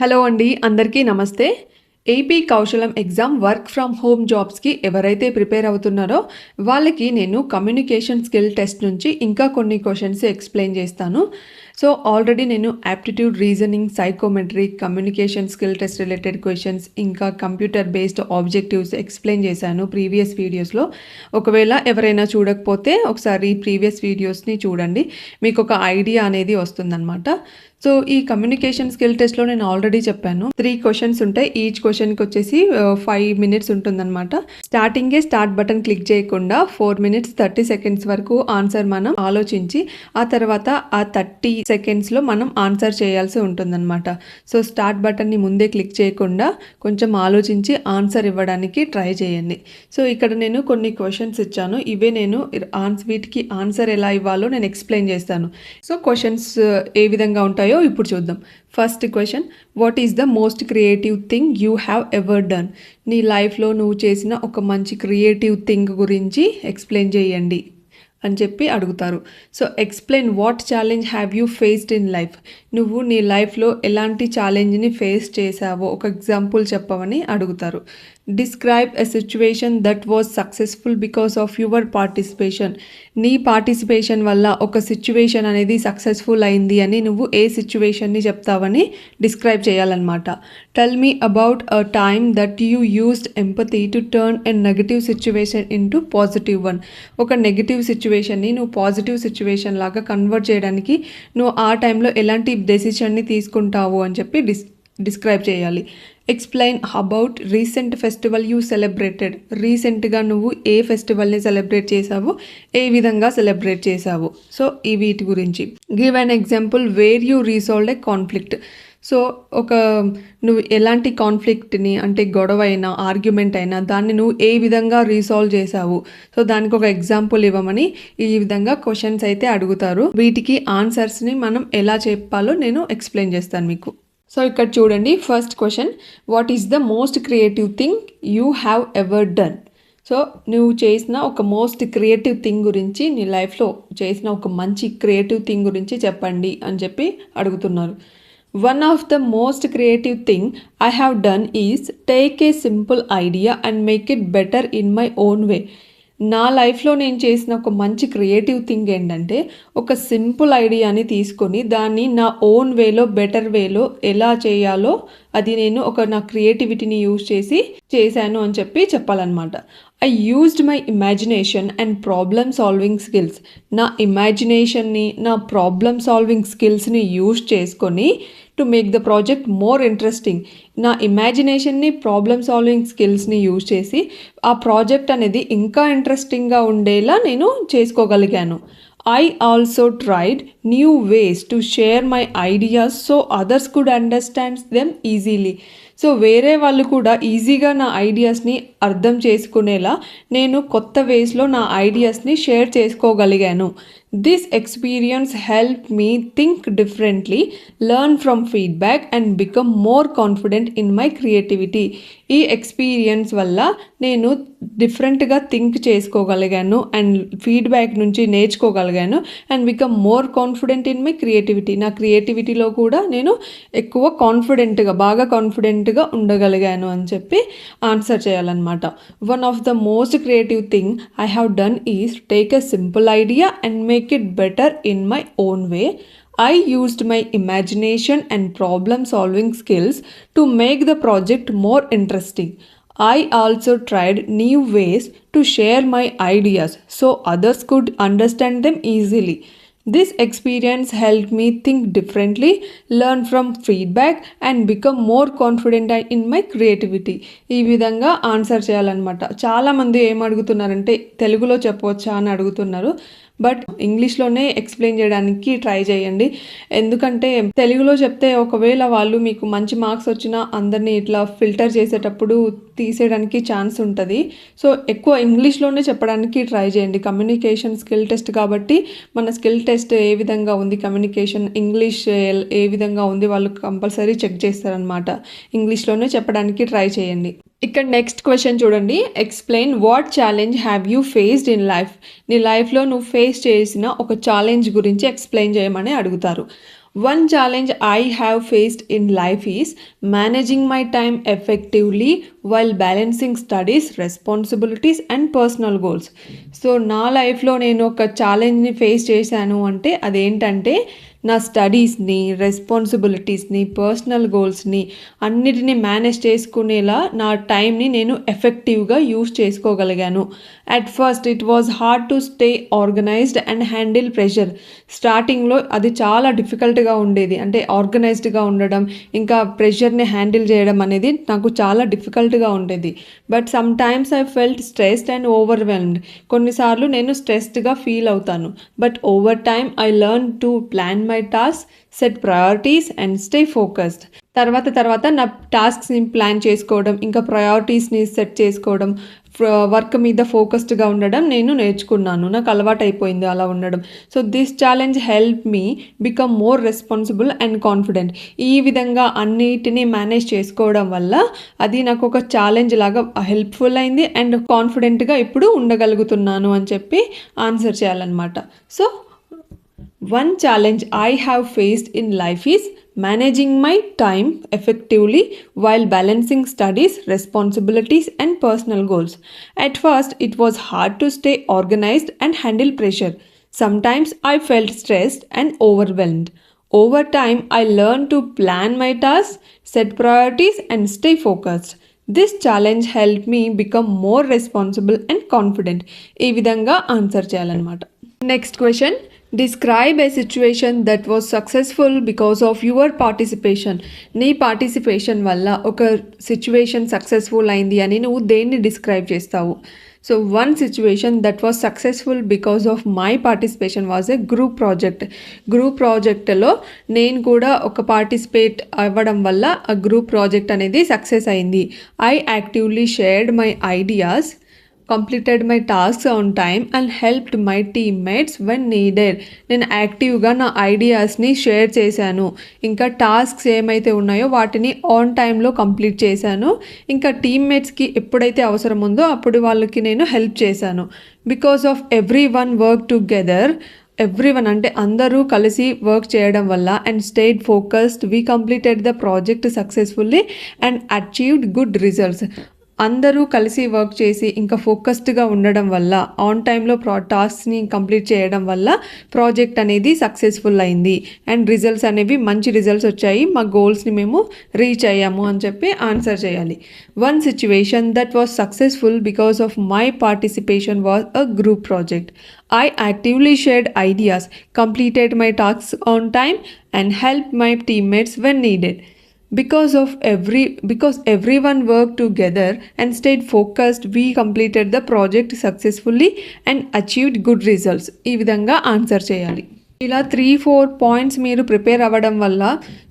Hello అండి, అందరికీ నమస్తే. AP Kaushalam exam work from home జాబ్స్కి ఎవరైతే ప్రిపేర్ అవుతున్నారో వాళ్ళకి నేను కమ్యూనికేషన్ స్కిల్ టెస్ట్ నుంచి ఇంకా కొన్ని క్వశ్చన్స్ ఎక్స్ప్లెయిన్ చేస్తాను. సో ఆల్రెడీ నేను aptitude, reasoning, psychometry, communication skill test related questions, ఇంకా కంప్యూటర్ బేస్డ్ ఆబ్జెక్టివ్స్ ఎక్స్ప్లెయిన్ చేశాను ప్రీవియస్ వీడియోస్లో. ఒకవేళ ఎవరైనా చూడకపోతే ఒకసారి ప్రీవియస్ వీడియోస్ని చూడండి, మీకు ఒక ఐడియా అనేది వస్తుందన్నమాట. సో ఈ కమ్యూనికేషన్ స్కిల్ టెస్ట్లో నేను ఆల్రెడీ చెప్పాను, 3 క్వశ్చన్స్ ఉంటాయి. ఈచ్ క్వశ్చన్కి వచ్చేసి 5 మినిట్స్ ఉంటుందన్నమాట. స్టార్టింగే స్టార్ట్ బటన్ క్లిక్ చేయకుండా 4 మినిట్స్ 30 సెకండ్స్ వరకు ఆన్సర్ మనం ఆలోచించి ఆ తర్వాత ఆ 30 సెకండ్స్లో మనం ఆన్సర్ చేయాల్సి ఉంటుందన్నమాట. సో స్టార్ట్ బటన్ని ముందే క్లిక్ చేయకుండా కొంచెం ఆలోచించి ఆన్సర్ ఇవ్వడానికి ట్రై చేయండి. సో ఇక్కడ నేను కొన్ని క్వశ్చన్స్ ఇచ్చాను, ఇవే నేను వీటికి ఆన్సర్ ఎలా ఇవ్వాలో నేను ఎక్స్ప్లెయిన్ చేస్తాను. సో క్వశ్చన్స్ ఏ విధంగా ఉంటాయో ఇప్పుడు చూద్దాం. First question, what is the most creative thing you have ever done? నీ లైఫ్లో నువ్వు చేసిన ఒక మంచి క్రియేటివ్ థింగ్ గురించి ఎక్స్ప్లెయిన్ చేయండి అని చెప్పి అడుగుతారు. So explain what challenge have you faced in life? నువ్వు నీ లైఫ్లో ఎలాంటి ఛాలెంజ్ని ఫేస్ చేసావో ఒక ఎగ్జాంపుల్ చెప్పమని అడుగుతారు. Describe a situation that was successful because of your participation. నీ పార్టిసిపేషన్ వల్ల ఒక సిచ్యువేషన్ అనేది సక్సెస్ఫుల్ అయింది అని నువ్వు ఏ సిచ్యువేషన్ని చెప్తావని డిస్క్రైబ్ చేయాలన్నమాట. Tell me about a time that you used empathy to turn a negative situation into positive one. ఒక నెగటివ్ సిచ్యువేషన్ని నువ్వు పాజిటివ్ సిచ్యువేషన్ లాగా కన్వర్ట్ చేయడానికి నువ్వు ఆ టైంలో ఎలాంటి డెసిషన్ని తీసుకుంటావు అని చెప్పి డిస్క్రైబ్ చేయాలి. Explain about recent festival you celebrated. రీసెంట్గా నువ్వు ఏ ఫెస్టివల్ని సెలబ్రేట్ చేసావు, ఏ విధంగా సెలబ్రేట్ చేసావు, సో ఈ వీటి గురించి. Give an example where you resolved a conflict. So నువ్వు ఎలాంటి కాన్ఫ్లిక్ట్ని, అంటే గొడవ అయినా ఆర్గ్యుమెంట్ అయినా దాన్ని నువ్వు ఏ విధంగా రీసాల్వ్ చేసావు, సో దానికి ఒక ఎగ్జాంపుల్ ఇవ్వమని ఈ విధంగా క్వశ్చన్స్ అయితే అడుగుతారు. వీటికి ఆన్సర్స్ని మనం ఎలా చెప్పాలో నేను ఎక్స్ప్లెయిన్ చేస్తాను మీకు. సో ఇక్కడ చూడండి, first question, what is the most creative thing you have ever done? So నువ్వు చేసిన ఒక మోస్ట్ క్రియేటివ్ థింగ్ గురించి, నీ లైఫ్లో చేసిన ఒక మంచి క్రియేటివ్ థింగ్ గురించి చెప్పండి అని చెప్పి అడుగుతున్నారు. One of the most creative thing I have done is take a simple idea and make it better in my own way. నా లైఫ్లో నేను చేసిన ఒక మంచి క్రియేటివ్ థింగ్ ఏంటంటే, ఒక సింపుల్ ఐడియాని తీసుకొని దాన్ని నా ఓన్ వేలో, బెటర్ వేలో ఎలా చేయాలో అది నేను నా క్రియేటివిటీని యూజ్ చేసి చేశాను అని చెప్పి చెప్పాలన్నమాట. I used my imagination and problem solving skills. నా ఇమాజినేషన్ని, నా ప్రాబ్లమ్ సాల్వింగ్ స్కిల్స్ని యూజ్ చేసుకొని to make the project more interesting. నా ఇమాజినేషన్ని, ప్రాబ్లమ్ సాల్వింగ్ స్కిల్స్ని యూజ్ చేసి ఆ ప్రాజెక్ట్ అనేది ఇంకా ఇంట్రెస్టింగ్గా ఉండేలా నేను చేసుకోగలిగాను. I also tried new ways to share my ideas so others could understand them easily. So వేరే వాళ్ళు కూడా ఈజీగా నా ఐడియాస్ని అర్థం చేసుకునేలా నేను కొత్త వేస్లో నా ఐడియాస్ని షేర్ చేసుకోగలిగాను. This experience help me think differently, learn from feedback and become more confident in my creativity. ఈ ఎక్స్పీరియన్స్ వల్ల నేను డిఫరెంట్గా థింక్ చేసుకోగలిగాను అండ్ ఫీడ్బ్యాక్ నుంచి నేర్చుకోగలిగాను and become more confident in my creativity. నా క్రియేటివిటీలో కూడా నేను ఎక్కువ కాన్ఫిడెంట్గా, బాగా కాన్ఫిడెంట్గా ఉండగలిగాను అని చెప్పి ఆన్సర్ చేయాలన్నమాట. One of the most creative thing I have done is take a simple idea and make it better in my own way. I used my imagination and problem solving skills to make the project more interesting. I also tried new ways to share my ideas so others could understand them easily. This experience helped me think differently, learn from feedback and become more confident in my creativity. ఈ విధంగా answer చేయాలన్నమాట. చాలామంది ఏం అడుగుతున్నారంటే, తెలుగులో చెప్పవచ్చా అని అడుగుతున్నారు, but ఇంగ్లీష్లోనే ఎక్స్ప్లెయిన్ చేయడానికి ట్రై చేయండి. ఎందుకంటే తెలుగులో చెప్తే ఒకవేళ వాళ్ళు మీకు మంచి మార్క్స్ వచ్చినా అందరినీ ఇట్లా ఫిల్టర్ చేసేటప్పుడు తీసేయడానికి ఛాన్స్ ఉంటుంది. సో ఎక్కువ ఇంగ్లీష్లోనే చెప్పడానికి ట్రై చేయండి. కమ్యూనికేషన్ స్కిల్ టెస్ట్ కాబట్టి మన స్కిల్ టెస్ట్ ఏ విధంగా ఉంది, కమ్యూనికేషన్ ఇంగ్లీష్ ఏ విధంగా ఉంది, వాళ్ళు కంపల్సరీ చెక్ చేస్తారనమాట. ఇంగ్లీష్లోనే చెప్పడానికి ట్రై చేయండి. ఇక్కడ నెక్స్ట్ క్వశ్చన్ చూడండి, explain what challenge have you faced in life? నీ లైఫ్లో నువ్వు ఫేస్ చేసిన ఒక ఛాలెంజ్ గురించి ఎక్స్ప్లెయిన్ చేయమని అడుగుతారు. One challenge I have faced in life is managing my time effectively while balancing studies, responsibilities and personal goals. So నా లైఫ్లో నేను ఒక ఛాలెంజ్ని ఫేస్ చేశాను అంటే అదేంటంటే నా స్టడీస్ని, రెస్పాన్సిబిలిటీస్ని, పర్సనల్ గోల్స్ని అన్నిటినీ మేనేజ్ చేసుకునేలా నా టైంని నేను ఎఫెక్టివ్గా యూస్ చేసుకోగలిగాను. At first it was hard to stay organised and handle pressure. స్టార్టింగ్లో అది చాలా డిఫికల్ట్గా ఉండేది. అంటే ఆర్గనైజ్డ్గా ఉండడం, ఇంకా ప్రెషర్ని హ్యాండిల్ చేయడం అనేది నాకు చాలా డిఫికల్ట్గా ఉండేది. But some times I felt stressed and overwhelmed. కొన్నిసార్లు నేను స్ట్రెస్డ్గా ఫీల్ అవుతాను. But over time I learn to plan my task, set priorities and stay focused. తర్వాత నా టాస్క్స్ని ప్లాన్ చేసుకోవడం, ఇంకా ప్రయారిటీస్ని సెట్ చేసుకోవడం, వర్క్ మీద ఫోకస్డ్గా ఉండడం నేను నేర్చుకున్నాను. నాకు అలవాటు అయిపోయింది అలా ఉండడం. So this challenge help me become more responsible and confident. ఈ విధంగా అన్నిటినీ మేనేజ్ చేసుకోవడం వల్ల అది నాకు ఒక ఛాలెంజ్ లాగా హెల్ప్ఫుల్ అయింది అండ్ కాన్ఫిడెంట్గా ఇప్పుడు ఉండగలుగుతున్నాను అని చెప్పి ఆన్సర్ చేయాలన్నమాట. So one challenge I have faced in life is managing my time effectively while balancing studies, responsibilities and personal goals. At first, it was hard to stay organized and handle pressure. Sometimes I felt stressed and overwhelmed. Over time, I learned to plan my tasks, set priorities and stay focused. This challenge helped me become more responsible and confident. ఈ విధంగా answer చేయాలన్నమాట. Next question, describe a situation that was successful because of your participation. నీ participation వల్ల ఒక situation successful అయింది అని నువ్వు దేన్ని డిస్క్రైబ్ చేస్తావు? So one situation that was successful because of my participation was a group project. Group ప్రాజెక్ట్లో నేను కూడా ఒక పార్టిసిపేట్ అవ్వడం వల్ల ఆ గ్రూప్ ప్రాజెక్ట్ అనేది సక్సెస్ అయింది. I actively shared my ideas, completed my tasks on time and helped my teammates when needed. నేను యాక్టివ్గా నా ఐడియాస్ని షేర్ చేశాను. ఇంకా టాస్క్స్ ఏమైతే ఉన్నాయో వాటిని ఆన్ టైంలో కంప్లీట్ చేశాను. ఇంకా టీమ్మేట్స్కి ఎప్పుడైతే అవసరం ఉందో అప్పుడు వాళ్ళకి నేను హెల్ప్ చేశాను. Because of every one work together, everyone అంటే అందరూ కలిసి వర్క్ చేయడం వల్ల and stayed focused, we completed the project successfully and achieved good results. అందరూ కలిసి వర్క్ చేసి ఇంకా ఫోకస్డ్గా ఉండడం వల్ల ఆన్ టైంలో టాస్క్ని కంప్లీట్ చేయడం వల్ల ప్రాజెక్ట్ అనేది సక్సెస్ఫుల్ అయింది అండ్ రిజల్ట్స్ అనేవి మంచి రిజల్ట్స్ వచ్చాయి. మా గోల్స్ని మేము రీచ్ అయ్యాము అని చెప్పి ఆన్సర్ చేయాలి. One situation that was successful because of my participation was a group project. I actively shared ideas, completed my tasks on time and helped my teammates when needed. Because everyone worked together and stayed focused, we completed the project successfully and achieved good results. ఈ విధంగా answer చేయాలి. ఇలా 3-4 points మీరు prepare అవ్వడం వల్ల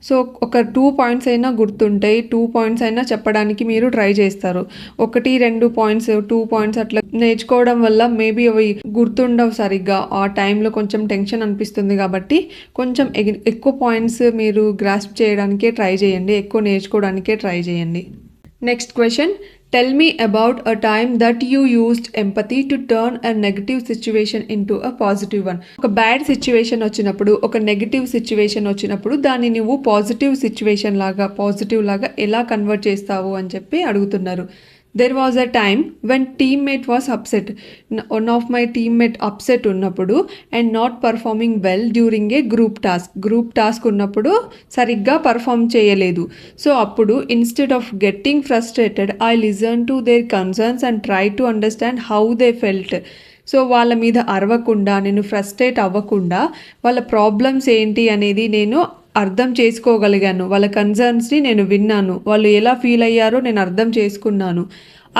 so ఒక 2 points అయినా గుర్తుంటాయి. 2 పాయింట్స్ అయినా చెప్పడానికి మీరు ట్రై చేస్తారు. 1-2 పాయింట్స్, 2 పాయింట్స్ అట్లా నేర్చుకోవడం వల్ల మేబీ అవి గుర్తుండవు సరిగ్గా. ఆ టైంలో కొంచెం టెన్షన్ అనిపిస్తుంది కాబట్టి కొంచెం ఎక్కువ పాయింట్స్ మీరు గ్రాస్ప్ చేయడానికే ట్రై చేయండి, ఎక్కువ నేర్చుకోవడానికే ట్రై చేయండి. Next question, tell me about a time that you used empathy to turn a negative situation into a positive one. ఒక బ్యాడ్ సిచ్యువేషన్ వచ్చినప్పుడు, ఒక నెగిటివ్ సిచ్యువేషన్ వచ్చినప్పుడు దాన్ని నువ్వు పాజిటివ్ లాగా ఎలా కన్వర్ట్ చేస్తావు అని చెప్పి అడుగుతున్నారు. There was a time when teammate was upset. One of my teammate upset ఉన్నప్పుడు and not performing well during a group task ఉన్నప్పుడు సరిగ్గా పర్ఫామ్ చేయలేదు. సో అప్పుడు instead of getting frustrated, I listened to their concerns and tried to understand how they felt. So వాళ్ళ మీద అరవకుండా, నేను frustrate అవ్వకుండా వాళ్ళ ప్రాబ్లమ్స్ ఏంటి అనేది నేను అర్థం చేసుకోగలిగాను. వాళ్ళ కన్సర్న్స్ని నేను విన్నాను, వాళ్ళు ఎలా ఫీల్ అయ్యారో నేను అర్థం చేసుకున్నాను.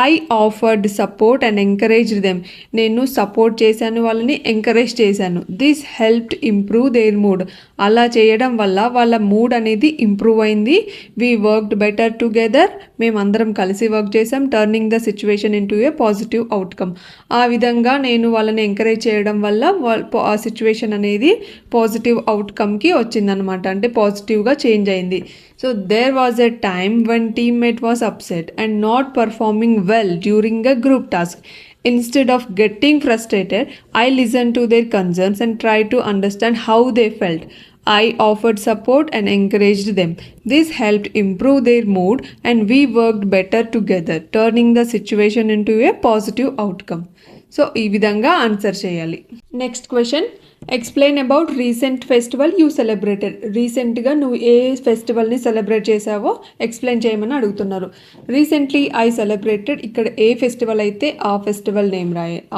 I offered support and encouraged them. నేను సపోర్ట్ చేశాను, వాళ్ళని ఎంకరేజ్ చేశాను. This helped improve their mood. అలా చేయడం వల్ల వాళ్ళ మూడ్ అనేది ఇంప్రూవ్ అయింది. We worked better together. మేమందరం కలిసి వర్క్ చేసాం. Turning the situation into A positive outcome. ఆ విధంగా నేను వాళ్ళని ఎంకరేజ్ చేయడం వల్ల ఆ సిచ్యువేషన్ అనేది పాజిటివ్ అవుట్కమ్కి వచ్చిందనమాట. అంటే పాజిటివ్గా చేంజ్ అయింది. So there was a time when teammate was upset and not performing well during a group task. Instead of getting frustrated, I listened to their concerns and tried to understand how they felt. I offered support and encouraged them. This helped improve their mood and we worked better together, turning the situation into a positive outcome. So ఈ విధంగా answer చేయాలి. Next question, explain about recent festival you celebrated. రీసెంట్గా నువ్వు ఏ ఫెస్టివల్ని celebrate చేసావో explain చేయమని అడుగుతున్నారు. Recently I celebrated, ఇక్కడ ఏ festival అయితే ఆ ఫెస్టివల్ నేమ్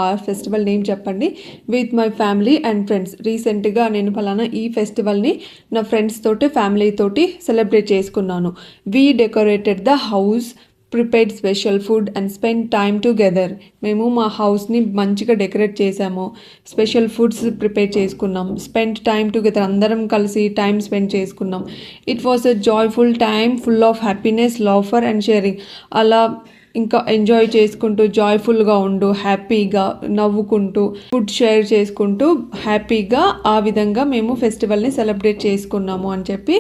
ఆ ఫెస్టివల్ నేమ్ చెప్పండి. With my family and friends. రీసెంట్గా నేను ఫలానా ఈ ఫెస్టివల్ని నా ఫ్రెండ్స్ తోటి ఫ్యామిలీ తోటి సెలబ్రేట్ చేసుకున్నాను. We decorated the house, prepared special food and spend time together. మేము మా హౌస్ని మంచిగా డెకరేట్ చేసాము, స్పెషల్ ఫుడ్స్ ప్రిపేర్ చేసుకున్నాం, స్పెండ్ టైమ్ టుగెదర్, అందరం కలిసి టైం స్పెండ్ చేసుకున్నాం. It was a joyful time full of happiness, laughter and sharing. అలా ఇంకా ఎంజాయ్ చేసుకుంటూ జాయ్ఫుల్గా ఉండు, హ్యాపీగా నవ్వుకుంటూ ఫుడ్ షేర్ చేసుకుంటూ హ్యాపీగా ఆ విధంగా మేము ఫెస్టివల్ని సెలబ్రేట్ చేసుకున్నాము అని చెప్పి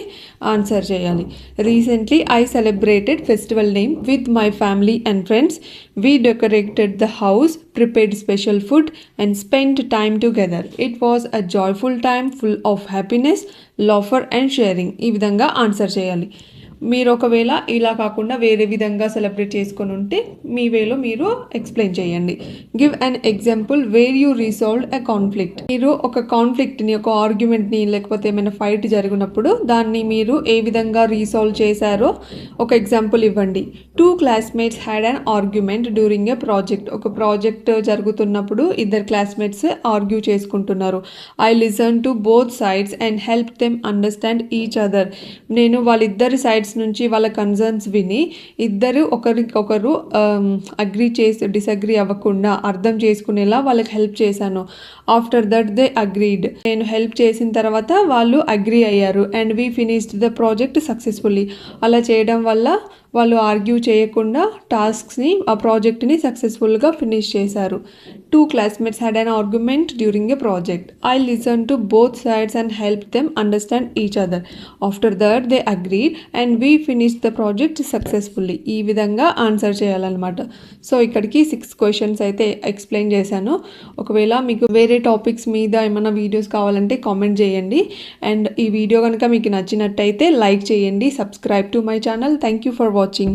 ఆన్సర్ చేయాలి. Recently I celebrated festival name with my family and friends. We decorated the house, prepared special food and spend time together. It was a joyful time full of happiness, laughter and sharing. ఈ విధంగా answer చేయాలి. మీరు ఒకవేళ ఇలా కాకుండా వేరే విధంగా celebrate చేసుకొని ఉంటే మీ వేలో మీరు ఎక్స్ప్లెయిన్ చేయండి. Give an example where you resolved a conflict. మీరు ఒక కాన్ఫ్లిక్ట్ని, ఒక ఆర్గ్యుమెంట్ని లేకపోతే ఏమైనా ఫైట్ జరిగినప్పుడు దాన్ని మీరు ఏ విధంగా రీసాల్వ్ చేశారో ఒక ఎగ్జాంపుల్ ఇవ్వండి. 2 classmates had an argument during a project. ఒక ప్రాజెక్ట్ జరుగుతున్నప్పుడు ఇద్దరు క్లాస్మేట్స్ ఆర్గ్యూ చేసుకుంటున్నారు. I listen to both sides and help them understand each other. నేను వాళ్ళిద్దరి సైడ్స్ నుంచి వాళ్ళ కన్సర్న్స్ విని ఇద్దరు ఒకరికొకరు అగ్రీ చేసి డిసగ్రీ అవ్వకుండా అర్థం చేసుకునేలా వాళ్ళకి హెల్ప్ చేశాను. After that they agreed. నేను హెల్ప్ చేసిన తర్వాత వాళ్ళు అగ్రీ అయ్యారు. And we finished the project successfully. అలా చేయడం వల్ల వాళ్ళు ఆర్గ్యూ చేయకుండా టాస్క్స్ని, ఆ ప్రాజెక్ట్ని సక్సెస్ఫుల్గా ఫినిష్ చేశారు. 2 classmates had an argument during a project. I listened to both sides and helped them understand each other. After that they agreed and we finished the project successfully. ఈ విధంగా ఆన్సర్ చేయాలన్నమాట. So ఇక్కడికి 6 questions అయితే explain చేశాను. ఒకవేళ మీకు వేరే topics మీద ఏమైనా వీడియోస్ కావాలంటే కామెంట్ చేయండి. అండ్ ఈ వీడియో కనుక మీకు నచ్చినట్టయితే లైక్ చేయండి, subscribe to my channel. Thank you for watching.